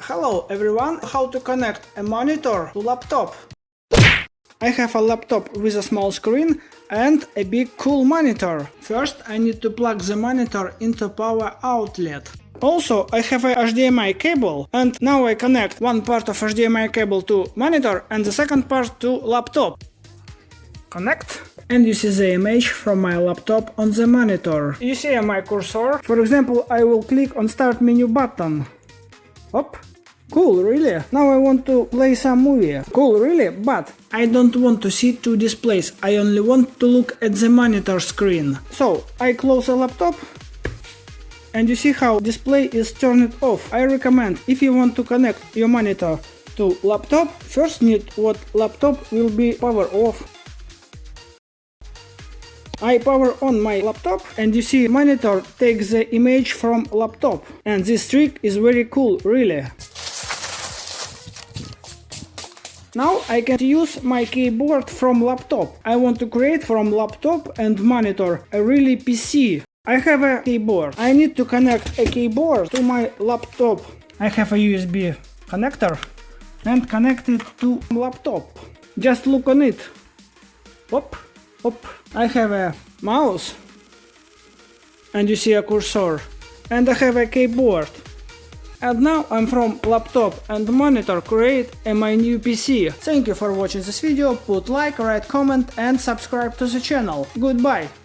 Hello everyone, how to connect a monitor to laptop. I have a laptop with a small screen and a big cool monitor. First I need to plug the monitor into power outlet. Also I have a HDMI cable, and now I connect one part of HDMI cable to monitor and the second part to laptop. Connect. And you see the image from my laptop on the monitor. You see my cursor. For example, I will click on Start menu button. Hop. Cool, really? Now I want to play some movie. Cool, really? But I don't want to see two displays. I only want to look at the monitor screen. So I close the laptop. And you see how display is turned off. I recommend, if you want to connect your monitor to laptop, first need what laptop will be power off. I power on my laptop and you see monitor takes the image from laptop, and this trick is very cool, really. Now I can use my keyboard from laptop. I want to create from laptop and monitor a really PC. I have a keyboard. I need to connect a keyboard to my laptop. I have a USB connector and connect it to laptop. Just look on it. Hop. I have a mouse and you see a cursor, and I have a keyboard. And now I'm from laptop and monitor create my new PC. Thank you for watching this video, put like, write comment and subscribe to the channel. Goodbye!